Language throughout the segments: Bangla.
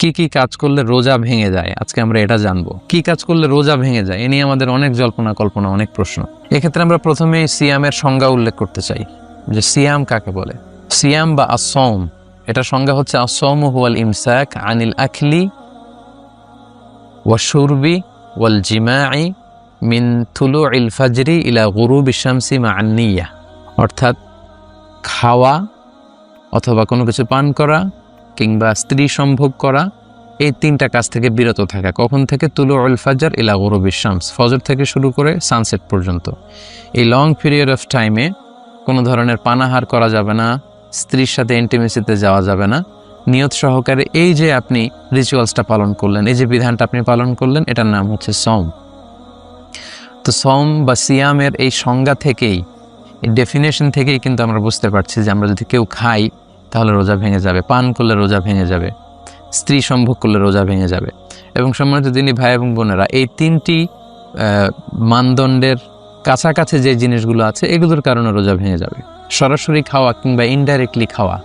কি কি কাজ করলে রোজা ভেঙে যায়, আজকে আমরা এটা জানবো। কি কাজ করলে রোজা ভেঙে যায় এ নিয়ে আমাদের অনেক জল্পনা কল্পনা, অনেক প্রশ্ন। এক্ষেত্রে আমরা প্রথমেই সিয়ামের সংজ্ঞা উল্লেখ করতে চাই যে সিয়াম কাকে বলে। সিয়াম বা আসওম, এটা সংজ্ঞা হচ্ছে আসওমু হুয়াল ইমসাক আনিল আখলি ওয়া শুরবি ওয়াল জিমাই মিন তুলুইল ফাজরি ইলা গুরুবিশ শামসি মা'আন নিয়্যাহ, অর্থাৎ খাওয়া অথবা কোনো কিছু পান করা কিংবা স্ত্রী সম্ভোগ করা, এই তিনটা কাজ থেকে বিরত থাকা। কখন থেকে? তুলুউল ফাজর ইলা গুরুবিশ শামস, ফজর থেকে শুরু করে সানসেট পর্যন্ত। এই লং পিরিয়ড অফ টাইমে কোনো ধরনের পানাহার করা যাবে না, স্ত্রীর সাথে ইন্টিমেসিতে যাওয়া যাবে না। নিয়ত সহকারে এই যে আপনি রিচুয়ালসটা পালন করলেন, এই যে বিধানটা আপনি পালন করলেন, এটার নাম হচ্ছে সওম। তো সওম বা সিয়ামের এই সংজ্ঞা থেকেই, এই ডেফিনেশন থেকেই কিন্তু আমরা বুঝতে পারছি যে আমরা যদি কেউ খাই তাহলে রোজা ভেঙে যাবে, পান করলে রোজা ভেঙে যাবে, স্ত্রী সম্ভোগ করলে রোজা ভেঙে যাবে। এবং সম্মানিত দিনী ভাই এবং বোনেরা, এই তিনটি মানদণ্ডের কাছাকাছি যে জিনিসগুলো আছে এগুলোর কারণে রোজা ভেঙে যাবে। সরাসরি খাওয়া কিংবা ইনডাইরেক্টলি খাওয়া,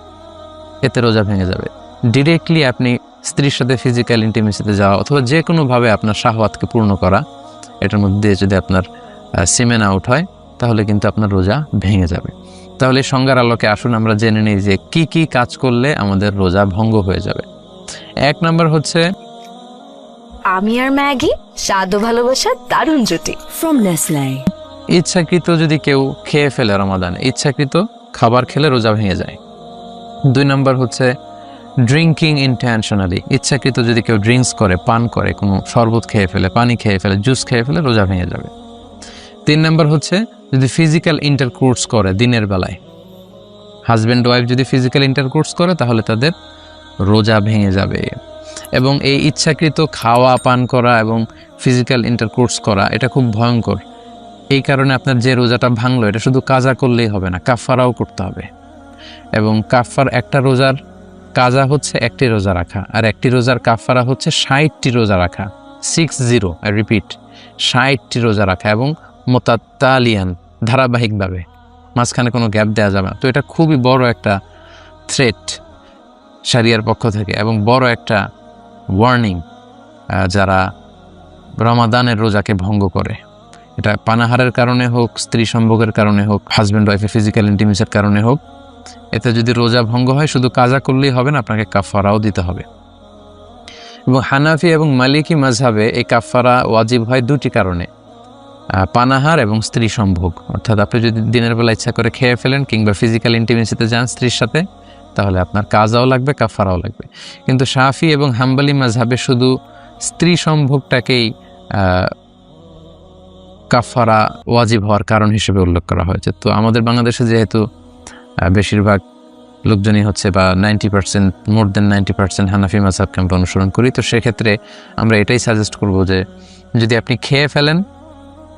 এতে রোজা ভেঙে যাবে। ডিরেক্টলি আপনি স্ত্রীর সাথে ফিজিক্যাল ইন্টিমেসিতে যাওয়া অথবা যে কোনোভাবে আপনার শাহওয়াতকে পূর্ণ করা, এটার মধ্যে দিয়ে যদি আপনার সিমেন আউট হয় তাহলে কিন্তু আপনার রোজা ভেঙে যাবে। তাহলে সংজ্ঞার আলোকে আসুন আমরা জেনে নিই যে কি কি কাজ করলে আমাদের রোজা ভঙ্গ হয়ে যাবে। এক নম্বর হচ্ছে আমি আর ম্যাগি, স্বাদ ও ভালোবাসার দারুণ জুটি। From Nestle. ইচ্ছাকৃত যদি কেউ খেয়ে ফেলে রমাদানে, ইচ্ছাকৃত খাবার খেলে রোজা ভেঙে যায়। দুই নম্বর হচ্ছে ড্রিঙ্কিং ইনটেনশনালি, ইচ্ছাকৃত যদি কেউ ড্রিঙ্কস করে, পান করে, কোনো শরবত খেয়ে ফেলে, পানি খেয়ে ফেলে, জুস খেয়ে ফেলে, রোজা ভেঙে যাবে। তিন নম্বর হচ্ছে যদি ফিজিক্যাল ইন্টারকোর্স করে দিনের বেলায়, হাজব্যান্ড ওয়াইফ যদি ফিজিক্যাল ইন্টারকোর্স করে তাহলে তাদের রোজা ভেঙে যাবে। এবং এই ইচ্ছাকৃত খাওয়া, পান করা এবং ফিজিক্যাল ইন্টারকোর্স করা এটা খুব ভয়ঙ্কর। এই কারণে আপনার যে রোজাটা ভাঙলো এটা শুধু কাজা করলেই হবে না, কাফারাও করতে হবে। এবং কাফার, একটা রোজার কাজা হচ্ছে একটি রোজা রাখা, আর একটি রোজার কাফারা হচ্ছে 60টি রোজা রাখা। 60, আই রিপিট, 60টি রোজা রাখা এবং মোতাত্তালিয়ান, ধারাবাহিকভাবে, মাঝখানে কোনো গ্যাপ দেওয়া যাবে না। তো এটা খুবই বড় একটা থ্রেট শরিয়ার পক্ষ থেকে এবং বড় একটা ওয়ার্নিং যারা রমাদানের রোজাকে ভঙ্গ করে। এটা পানাহারের কারণে হোক, স্ত্রী সম্ভোগের কারণে হোক, হাজব্যান্ড ওয়াইফের ফিজিক্যাল ইন্টিমেসির কারণে হোক, এতে যদি রোজা ভঙ্গ হয় শুধু কাজা করলেই হবে না, আপনাকে কাফারাও দিতে হবে। এবং হানাফি এবং মালিকি মাযহাবে এই কাফারা ওয়াজিব হয় দুটি কারণে, পানাহার এবং স্ত্রী সম্ভোগ। অর্থাৎ আপনি যদি দিনের বেলা ইচ্ছা করে খেয়ে ফেলেন কিংবা ফিজিক্যাল ইন্টিমেসিতে যান স্ত্রীর সাথে, তাহলে আপনার কাজাও লাগবে, কাফারাও লাগবে। কিন্তু শাফি এবং হাম্বলি মাযহাবে শুধু স্ত্রী সম্ভোগটাকেই কাফারা ওয়াজিব হওয়ার কারণ হিসেবে উল্লেখ করা হয়েছে। তো আমাদের বাংলাদেশে যেহেতু বেশিরভাগ লোকজনই হচ্ছে বা 90%, মোর দেন 90% হানাফি মাযহাবকে আমরা অনুসরণ করি, তো সেক্ষেত্রে আমরা এটাই সাজেস্ট করব যে যদি আপনি খেয়ে ফেলেন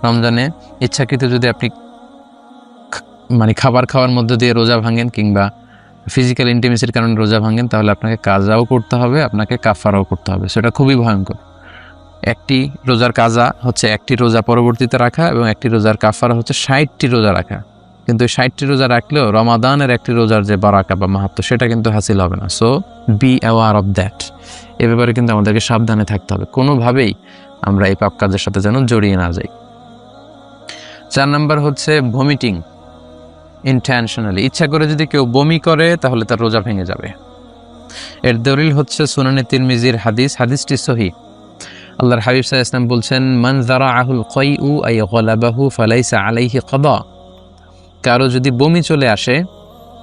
রমজানে, ইচ্ছাকৃত যদি আপনি মানে খাবার খাওয়ার মধ্য দিয়ে রোজা ভাঙেন কিংবা ফিজিক্যাল ইন্টিমেসির কারণে রোজা ভাঙেন, তাহলে আপনাকে কাজাও করতে হবে, আপনাকে কাফারাও করতে হবে। সেটা খুবই ভয়ঙ্কর। একটি রোজার কাজা হচ্ছে একটি রোজা পরবর্তীতে রাখা এবং একটি রোজার কাফারা হচ্ছে 60টি রোজা রাখা। কিন্তু 60টি রোজা রাখলেও রমাদানের একটি রোজার যে বারাকা বা মাহাত্ম্য সেটা কিন্তু হাসিল হবে না। So be aware of that. এ ব্যাপারে কিন্তু আমাদেরকে সাবধানে থাকতে হবে, কোনোভাবেই আমরা এই পাপ কাজের সাথে যেন জড়িয়ে না যাই। 4 নম্বর হচ্ছে ভমিটিং ইনটেনশনালি, ইচ্ছা করে যদি কেউ বমি করে তাহলে তার রোজা ভেঙে যাবে। এর দলিল হচ্ছে সুনানে তিরমিজির হাদিস, হাদিসটি সহিহ। আল্লাহর হাবিব সাল্লাল্লাহু আলাইহি ওয়াসাল্লাম বলছেন, মান যারাআহুল কাইউ আই গালাবাহু ফালাইসা আলাইহি কাদা। কারো যদি বমি চলে আসে,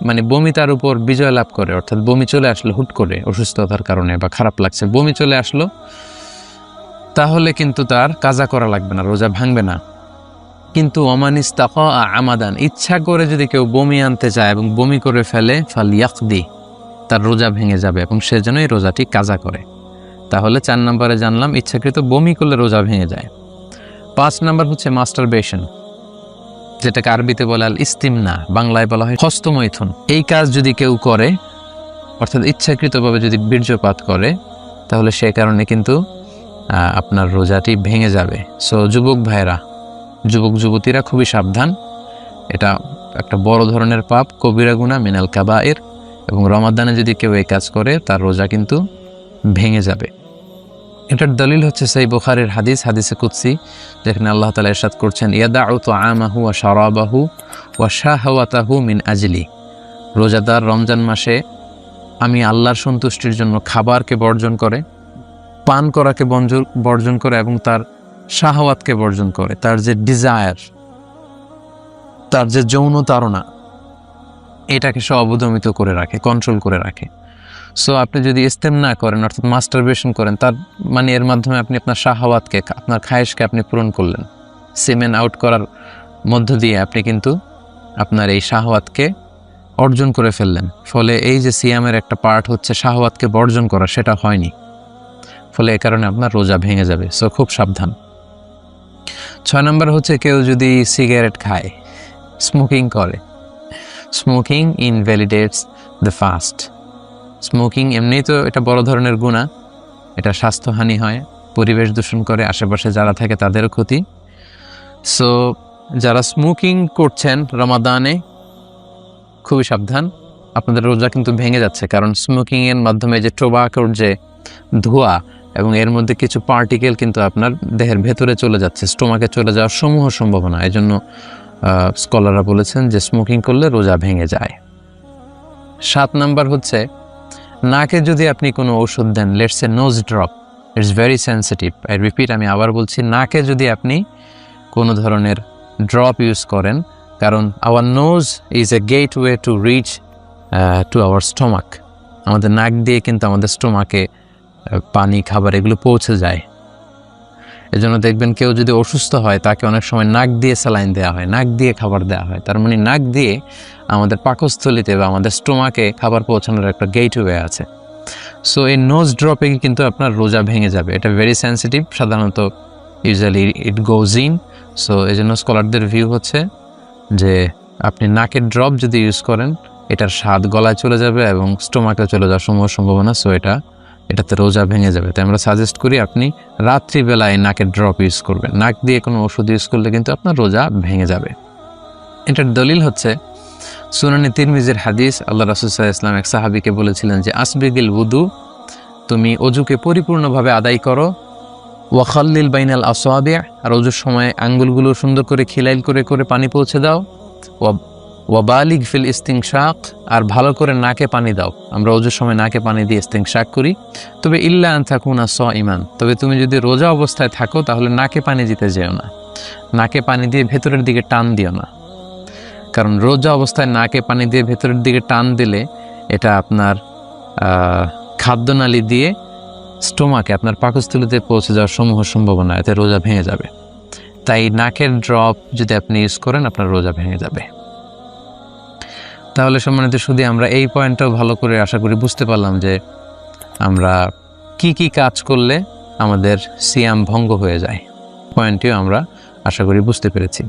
মানে বমি তার উপর বিজয় লাভ করে, অর্থাৎ বমি চলে আসলো হুট করে অসুস্থতার কারণে বা খারাপ লাগছে, বমি চলে আসলো, তাহলে কিন্তু তার কাজা করা লাগবে না, রোজা ভাঙবে না। কিন্তু ওমান ইস্তাকা আমাদান, ইচ্ছা করে যদি কেউ বমি আনতে চায় এবং বমি করে ফেলে, ফালইয়াকদি, তার রোজা ভেঙে যাবে এবং সে যেন এই রোজাটি কাজা করে। তাহলে 4 নম্বরে জানলাম ইচ্ছাকৃত বমি করলে রোজা ভেঙে যায়। 5 নম্বর হচ্ছে মাস্টারবেশন, যেটাকে আরবিতে বলে আল ইস্তিমনা, বাংলায় বলা হয় হস্তমৈথুন। এই কাজ যদি কেউ করে, অর্থাৎ ইচ্ছাকৃতভাবে যদি বীর্যপাত করে, তাহলে সে কারণে কিন্তু আপনার রোজাটি ভেঙে যাবে। সো যুবক ভাইরা, যুবক যুবতীরা খুবই সাবধান, এটা একটা বড় ধরনের পাপ, কবিরা গুনাহ মিনাল কাবায়ের। এবং রমাদানে যদি কেউ এই কাজ করে তার রোজা কিন্তু ভেঙে যাবে। এটার দলিল হচ্ছে সেই বুখারীর হাদিসে কুদসি, যেখানে আল্লাহ তাআলা ইরশাদ করছেন, ইয়াদাউ তুআমাহু ওয়া শারাবাহু ওয়া শাহওয়াতাহু মিন আজলি। রোজাদার রমজান মাসে আমি আল্লাহর সন্তুষ্টির জন্য খাবারকে বর্জন করে, পান করাকে বর্জন করে এবং তার শাহওয়াতকে বর্জন করে, তার যে ডিজায়ার, তার যে যৌন তাড়না, এটাকে সে অবদমিত করে রাখে, কন্ট্রোল করে রাখে। সো আপনি যদি ইস্তেমনা করেন, অর্থাৎ মাস্টারবেশন করেন, তার মানে এর মাধ্যমে আপনি আপনার শাহওয়াতকে, আপনার খায়েশকে আপনি পূরণ করলেন। সিমেন আউট করার মধ্য দিয়ে আপনি কিন্তু আপনার এই শাহওয়াতকে অর্জন করে ফেললেন। ফলে এই যে সিয়ামের একটা পার্ট হচ্ছে শাহওয়াতকে বর্জন করা, সেটা হয়নি। ফলে এ কারণে আপনার রোজা ভেঙে যাবে। সো খুব সাবধান। 6 নম্বর হচ্ছে কেউ যদি সিগারেট খায়, স্মোকিং করে। Smoking ইনভ্যালিডেটস the fast. স্মোকিং এমনিই তো এটা বড় ধরনের গুনাহ, এটা স্বাস্থ্যহানি হয়, পরিবেশ দূষণ করে, আশেপাশে যারা থাকে তাদেরও ক্ষতি। সো যারা স্মোকিং করছেন রমাদানে, খুবই সাবধান, আপনাদের রোজা কিন্তু ভেঙে যাচ্ছে। কারণ স্মোকিংয়ের মাধ্যমে যে টোবাকোর যে ধোঁয়া এবং এর মধ্যে কিছু পার্টিকেল কিন্তু আপনার দেহের ভেতরে চলে যাচ্ছে, স্টোমাকে চলে যাওয়ার সমূহ সম্ভাবনা। এই জন্য স্কলাররা বলেছেন যে স্মোকিং করলে রোজা ভেঙে যায়। 7 নাম্বার হচ্ছে নাকে যদি আপনি কোনো ওষুধ দেন, let's a nose drop, it's very sensitive. I repeat, আমি আবার বলছি, নাকে যদি আপনি কোনো ধরনের ড্রপ ইউজ করেন, কারণ our nose is a gateway to reach to our stomach. আমাদের নাক দিয়ে কিন্তু আমাদের স্টোমাকে পানি, খাবার এগুলো পৌঁছে যায়। এজন্য দেখবেন কেউ যদি অসুস্থ হয়, তাকে অনেক সময় নাক দিয়ে স্যালাইন দেওয়া হয়, নাক দিয়ে খাবার দেওয়া হয়। তার মানে নাক দিয়ে আমাদের পাকস্থলিতে বা আমাদের স্টোমাকে খাবার পৌঁছানোর একটা গেটওয়ে আছে। সো এই নোজ ড্রপে কিন্তু আপনার রোজা ভেঙে যাবে। এটা ভেরি সেন্সিটিভ, সাধারণত usually it goes in. So এই জন্য স্কলারদের ভিউ হচ্ছে যে আপনি নাকের ড্রপ যদি ইউজ করেন, এটার স্বাদ গলায় চলে যাবে এবং স্টোমাকে চলে যাওয়ার সম্ভাবনা। সো এটাতে রোজা ভেঙে যাবে। তাই আমরা সাজেস্ট করি আপনি রাত্রিবেলায় নাকের ড্রপ ইউজ করবেন। নাক দিয়ে কোনো ওষুধ ইউজ করলে কিন্তু আপনার রোজা ভেঙে যাবে। এটার দলিল হচ্ছে সুনানে তিরমিজির হাদিস, আল্লাহ রাসূল সাল্লাল্লাহু আলাইহি ওয়াসাল্লাম এক সাহাবীকে বলেছিলেন যে আসবিগিল wudu, তুমি ওযুকে পরিপূর্ণভাবে আদায় করো, ওয়া খাল্লিল বাইনাল আসাবি', আর ওযুর সময় আঙ্গুলগুলো সুন্দর করে খিলাইল করে করে পানি পৌঁছে দাও, ওয়া বালিগ ফিল ইস্তিনশাক, আর ভালো করে নাকে পানি দাও। আমরা ওযুর সময় নাকে পানি দিয়ে ইস্তিনশাক করি। তবে ইল্লা আন তাকুনা সাইমান, তবে তুমি যদি রোজা অবস্থায় থাকো তাহলে নাকে পানি দিতে যেও না, নাকে পানি দিয়ে ভেতরের দিকে টান দিও না। কারণ রোজা অবস্থায় নাকে পানি দিয়ে ভেতরের দিকে টান দিলে এটা আপনার খাদ্যনালী দিয়ে স্টোমাকে, আপনার পাকস্থলীতে পৌঁছে যাওয়ার সমূহ সম্ভাবনা, এতে রোজা ভেঙে যাবে। তাই নাকের ড্রপ যদি আপনি ইউজ করেন, আপনার রোজা ভেঙে যাবে। তাহলে সম্মানিত শুধু আমরা এই পয়েন্টটাও ভালো করে আশা করি বুঝতে পারলাম যে আমরা কি কি কাজ করলে আমাদের সিয়াম ভঙ্গ হয়ে যায়। পয়েন্টটিও আমরা আশা করি বুঝতে পেরেছি।